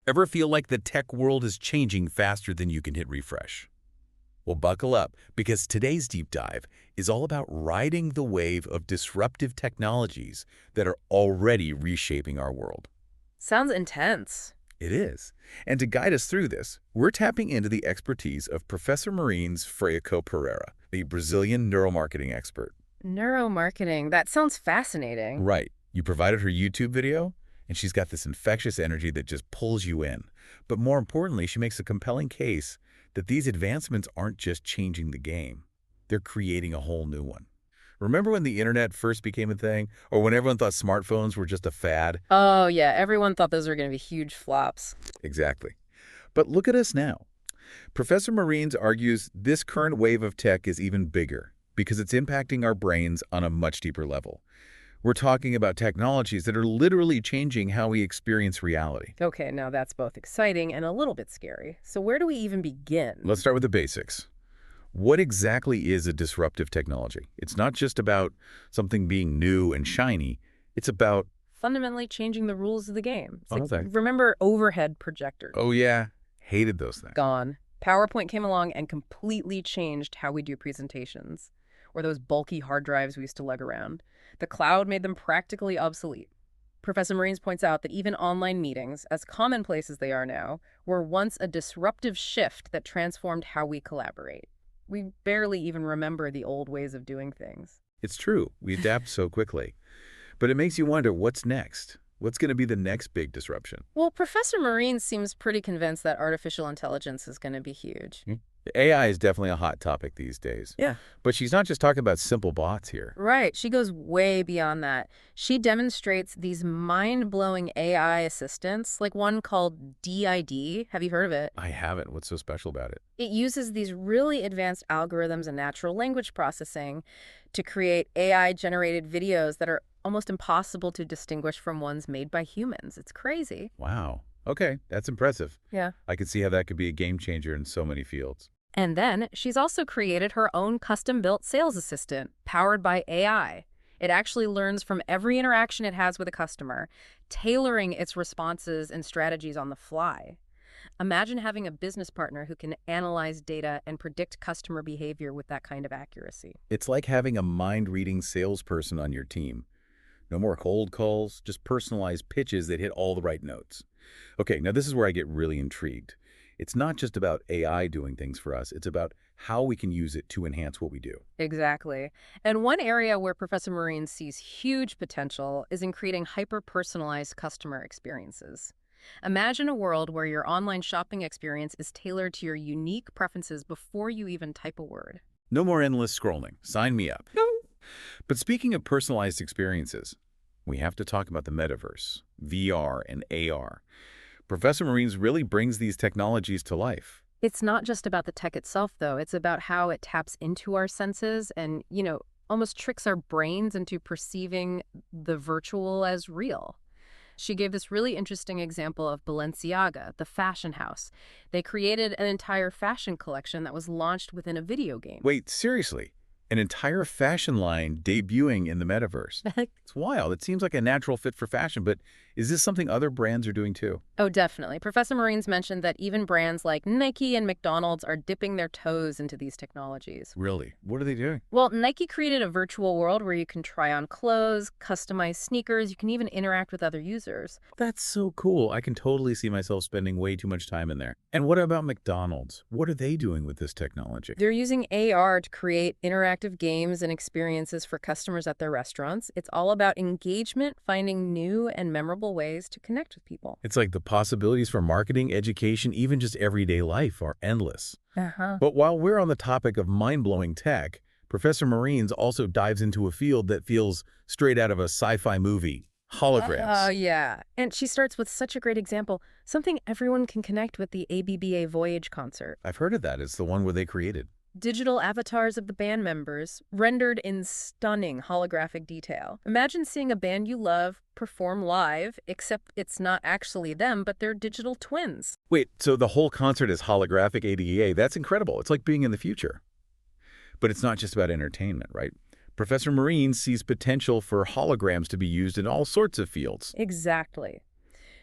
Ever feel like the tech world is changing faster than you can hit refresh? Well, buckle up, because today's deep dive is all about riding the wave of disruptive technologies that are already reshaping our world. Sounds intense. It is. And to guide us through this, we're tapping into the expertise of Professor Marynês Freixo Pereira, the Brazilian neuromarketing expert. Neuromarketing, that sounds fascinating. Right. You provided her YouTube video, and she's got this infectious energy that just pulls you in. But more importantly, she makes a compelling case that these advancements aren't just changing the game. They're creating a whole new one. Remember when the internet first became a thing? Or when everyone thought smartphones were just a fad? Oh, yeah, everyone thought those were going to be huge flops. Exactly. But look at us now. Professor Marynês argues this current wave of tech is even bigger because it's impacting our brains on a much deeper level. We're talking about technologies that are literally changing how we experience reality. Okay, now that's both exciting and a little bit scary. So where do we even begin? Let's start with the basics. What exactly is a disruptive technology? It's not just about something being new and shiny. It's about... Fundamentally changing the rules of the game. It's Okay. remember overhead projectors? Oh, yeah. Hated those things. Gone. PowerPoint came along and completely changed how we do presentations. Or those bulky hard drives we used to lug around. The cloud made them practically obsolete. Professor Marynês points out that even online meetings, as commonplace as they are now, were once a disruptive shift that transformed how we collaborate. We barely even remember the old ways of doing things. It's true. We adapt so quickly. But it makes you wonder, what's next? What's going to be the next big disruption? Well, Professor Marynês seems pretty convinced that artificial intelligence is going to be huge. AI is definitely a hot topic these days. Yeah. But she's not just talking about simple bots here. Right. She goes way beyond that. She demonstrates these mind-blowing AI assistants, like one called DID. Have you heard of it? I haven't. What's so special about it? It uses these really advanced algorithms and natural language processing to create AI-generated videos that are almost impossible to distinguish from ones made by humans. It's crazy. Wow. Okay, that's impressive. Yeah. I could see how that could be a game changer in so many fields. And then she's also created her own custom-built sales assistant, powered by AI. It actually learns from every interaction it has with a customer, tailoring its responses and strategies on the fly. Imagine having a business partner who can analyze data and predict customer behavior with that kind of accuracy. It's like having a mind-reading salesperson on your team. No more cold calls, just personalized pitches that hit all the right notes. Okay, now this is where I get really intrigued. It's not just about AI doing things for us. It's about how we can use it to enhance what we do. Exactly. And one area where Professor Marynês sees huge potential is in creating hyper-personalized customer experiences. Imagine a world where your online shopping experience is tailored to your unique preferences before you even type a word. No more endless scrolling. Sign me up. But speaking of personalized experiences, we have to talk about the Metaverse, VR and AR. Professor Marynês really brings these technologies to life. It's not just about the tech itself, though. It's about how it taps into our senses and, almost tricks our brains into perceiving the virtual as real. She gave this really interesting example of Balenciaga, the fashion house. They created an entire fashion collection that was launched within a video game. Wait, seriously? An entire fashion line debuting in the Metaverse. It's wild. It seems like a natural fit for fashion, but is this something other brands are doing too? Oh, definitely. Professor Marynês mentioned that even brands like Nike and McDonald's are dipping their toes into these technologies. Really? What are they doing? Well, Nike created a virtual world where you can try on clothes, customize sneakers, you can even interact with other users. That's so cool. I can totally see myself spending way too much time in there. And what about McDonald's? What are they doing with this technology? They're using AR to create interactive games and experiences for customers at their restaurants. It's all about engagement, finding new and memorable ways to connect with people. It's like the possibilities for marketing, education, even just everyday life are endless. But while we're on the topic of mind-blowing tech, Professor Marynês also dives into a field that feels straight out of a sci-fi movie, holograms. Oh, yeah. And she starts with such a great example, something everyone can connect with, the ABBA Voyage concert. I've heard of that. It's the one where they created. Digital avatars of the band members, rendered in stunning holographic detail. Imagine seeing a band you love perform live, except it's not actually them, but they're digital twins. Wait, so the whole concert is holographic ADA? That's incredible. It's like being in the future. But it's not just about entertainment, right? Professor Marynês sees potential for holograms to be used in all sorts of fields. Exactly.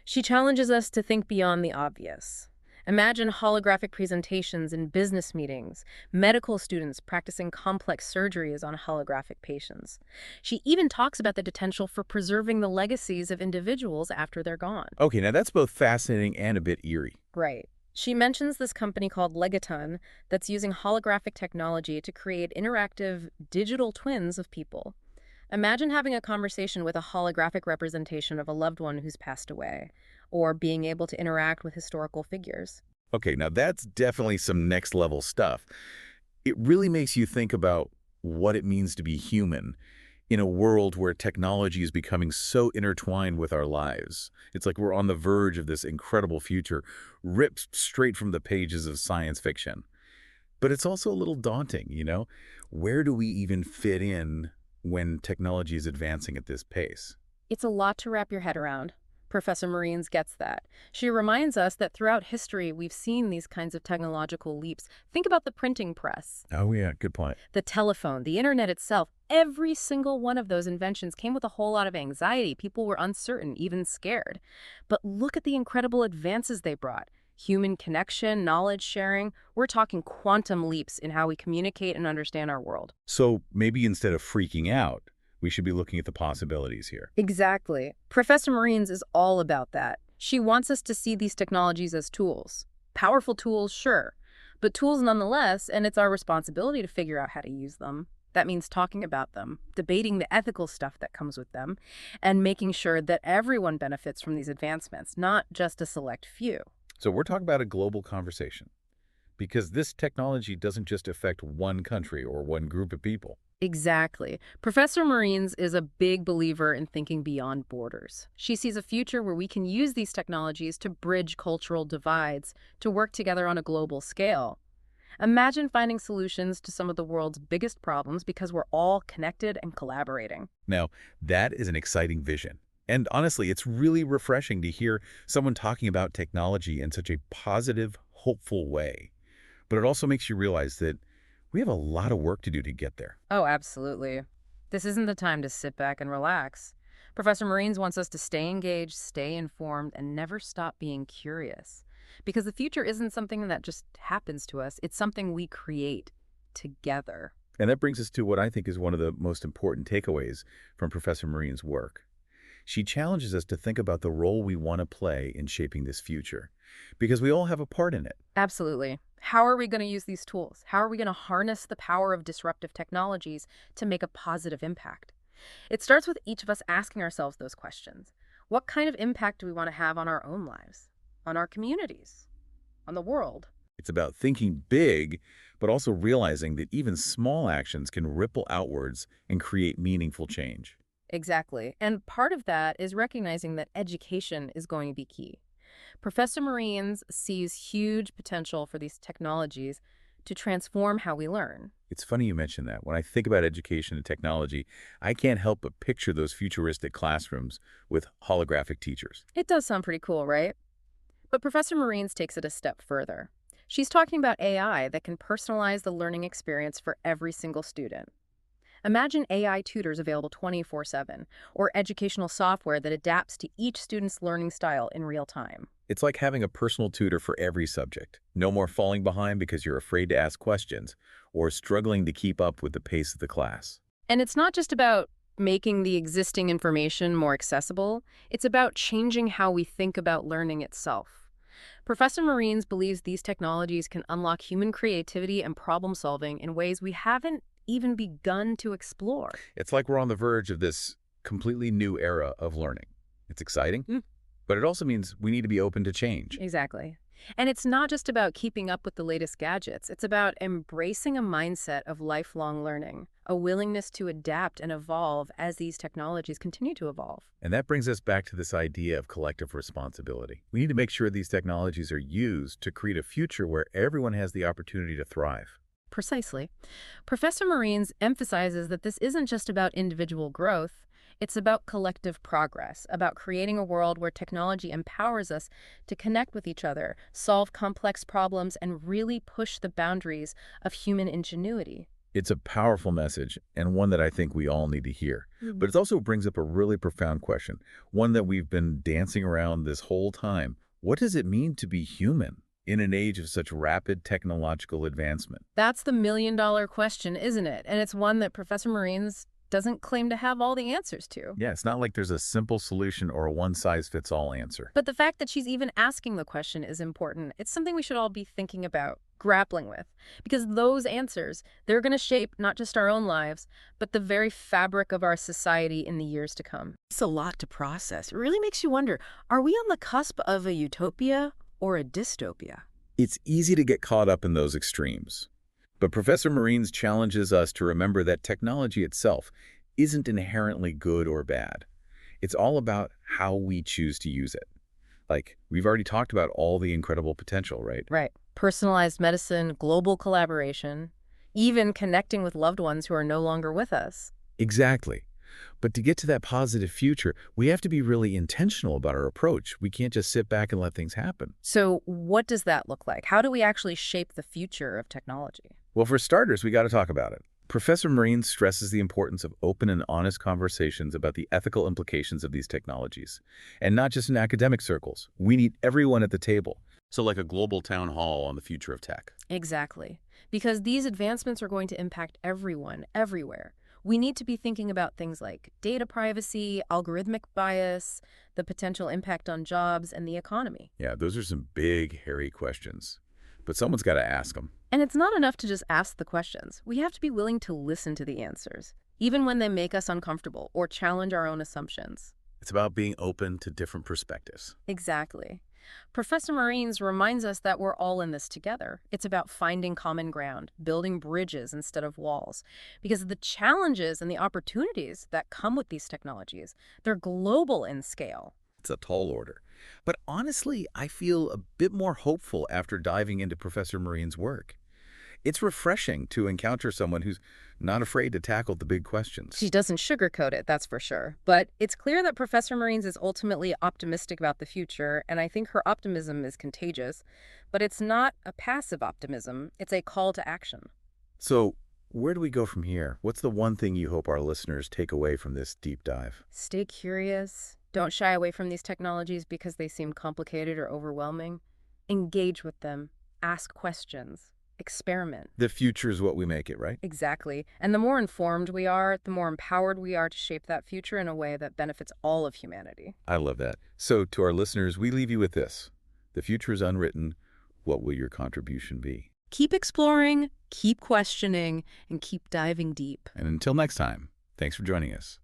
She challenges us to think beyond the obvious. Imagine holographic presentations in business meetings, medical students practicing complex surgeries on holographic patients. She even talks about the potential for preserving the legacies of individuals after they're gone. Okay, now that's both fascinating and a bit eerie. Right. She mentions this company called Legaton that's using holographic technology to create interactive digital twins of people. Imagine having a conversation with a holographic representation of a loved one who's passed away, or being able to interact with historical figures. Okay, now that's definitely some next level stuff. It really makes you think about what it means to be human in a world where technology is becoming so intertwined with our lives. It's like we're on the verge of this incredible future, ripped straight from the pages of science fiction. But it's also a little daunting, you know? Where do we even fit in when technology is advancing at this pace? It's a lot to wrap your head around. Professor Marynês gets that. She reminds us that throughout history, we've seen these kinds of technological leaps. Think about the printing press, Oh yeah, good point. the telephone, the internet itself. Every single one of those inventions came with a whole lot of anxiety. People were uncertain, even scared. But look at the incredible advances they brought. Human connection, knowledge sharing. We're talking quantum leaps in how we communicate and understand our world. So maybe instead of freaking out, we should be looking at the possibilities here. Exactly. Professor Marynês is all about that. She wants us to see these technologies as tools. Powerful tools, sure, but tools nonetheless, and it's our responsibility to figure out how to use them. That means talking about them, debating the ethical stuff that comes with them, and making sure that everyone benefits from these advancements, not just a select few. So we're talking about a global conversation because this technology doesn't just affect one country or one group of people. Exactly. Professor Marynês is a big believer in thinking beyond borders. She sees a future where we can use these technologies to bridge cultural divides, to work together on a global scale. Imagine finding solutions to some of the world's biggest problems because we're all connected and collaborating. Now, that is an exciting vision. And honestly, it's really refreshing to hear someone talking about technology in such a positive, hopeful way. But it also makes you realize that we have a lot of work to do to get there. Oh, absolutely. This isn't the time to sit back and relax. Professor Marynês wants us to stay engaged, stay informed, and never stop being curious. Because the future isn't something that just happens to us. It's something we create together. And that brings us to what I think is one of the most important takeaways from Professor Marynês' work. She challenges us to think about the role we want to play in shaping this future, because we all have a part in it. Absolutely. How are we going to use these tools? How are we going to harness the power of disruptive technologies to make a positive impact? It starts with each of us asking ourselves those questions. What kind of impact do we want to have on our own lives, on our communities, on the world? It's about thinking big, but also realizing that even small actions can ripple outwards and create meaningful change. Exactly. And part of that is recognizing that education is going to be key. Professor Marynês sees huge potential for these technologies to transform how we learn. It's funny you mention that. When I think about education and technology, I can't help but picture those futuristic classrooms with holographic teachers. It does sound pretty cool, right? But Professor Marynês takes it a step further. She's talking about AI that can personalize the learning experience for every single student. Imagine AI tutors available 24/7, or educational software that adapts to each student's learning style in real time. It's like having a personal tutor for every subject. No more falling behind because you're afraid to ask questions or struggling to keep up with the pace of the class. And it's not just about making the existing information more accessible, it's about changing how we think about learning itself. Professor Marynês believes these technologies can unlock human creativity and problem solving in ways we haven't even begun to explore. It's like we're on the verge of this completely new era of learning. It's exciting, but it also means we need to be open to change. Exactly. And it's not just about keeping up with the latest gadgets. It's about embracing a mindset of lifelong learning, a willingness to adapt and evolve as these technologies continue to evolve. And that brings us back to this idea of collective responsibility. We need to make sure these technologies are used to create a future where everyone has the opportunity to thrive. Precisely. Professor Marynês emphasizes that this isn't just about individual growth. It's about collective progress, about creating a world where technology empowers us to connect with each other, solve complex problems, and really push the boundaries of human ingenuity. It's a powerful message, and one that I think we all need to hear. Mhm. But it also brings up a really profound question, one that we've been dancing around this whole time. What does it mean to be human in an age of such rapid technological advancement? That's the million-dollar question, isn't it? And it's one that Professor Marynês doesn't claim to have all the answers to. Yeah, it's not like there's a simple solution or a one-size-fits-all answer. But the fact that she's even asking the question is important. It's something we should all be thinking about, grappling with. Because those answers, they're going to shape not just our own lives, but the very fabric of our society in the years to come. It's a lot to process. It really makes you wonder, are we on the cusp of a utopia or a dystopia? It's easy to get caught up in those extremes. But Professor Marynês challenges us to remember that technology itself isn't inherently good or bad. It's all about how we choose to use it. Like, we've already talked about all the incredible potential, right? Right. Personalized medicine, global collaboration, even connecting with loved ones who are no longer with us. Exactly. But to get to that positive future, we have to be really intentional about our approach. We can't just sit back and let things happen. So what does that look like? How do we actually shape the future of technology? Well, for starters, we got to talk about it. Professor Marynês stresses the importance of open and honest conversations about the ethical implications of these technologies. And not just in academic circles. We need everyone at the table. So like a global town hall on the future of tech. Exactly. Because these advancements are going to impact everyone, everywhere. We need to be thinking about things like data privacy, algorithmic bias, the potential impact on jobs and the economy. Yeah, those are some big, hairy questions. But someone's got to ask them. And it's not enough to just ask the questions. We have to be willing to listen to the answers, even when they make us uncomfortable or challenge our own assumptions. It's about being open to different perspectives. Exactly. Professor Marynês reminds us that we're all in this together. It's about finding common ground, building bridges instead of walls. Because the challenges and the opportunities that come with these technologies, they're global in scale. It's a tall order. But honestly, I feel a bit more hopeful after diving into Professor Marynês' work. It's refreshing to encounter someone who's not afraid to tackle the big questions. She doesn't sugarcoat it, that's for sure. But it's clear that Professor Marynês is ultimately optimistic about the future, and I think her optimism is contagious. But it's not a passive optimism, it's a call to action. So, where do we go from here? What's the one thing you hope our listeners take away from this deep dive? Stay curious. Don't shy away from these technologies because they seem complicated or overwhelming. Engage with them. Ask questions. Experiment. The future is what we make it, right? Exactly. And the more informed we are, the more empowered we are to shape that future in a way that benefits all of humanity. I love that. So, to our listeners, we leave you with this. The future is unwritten. What will your contribution be? Keep exploring, keep questioning, and keep diving deep. And until next time, thanks for joining us.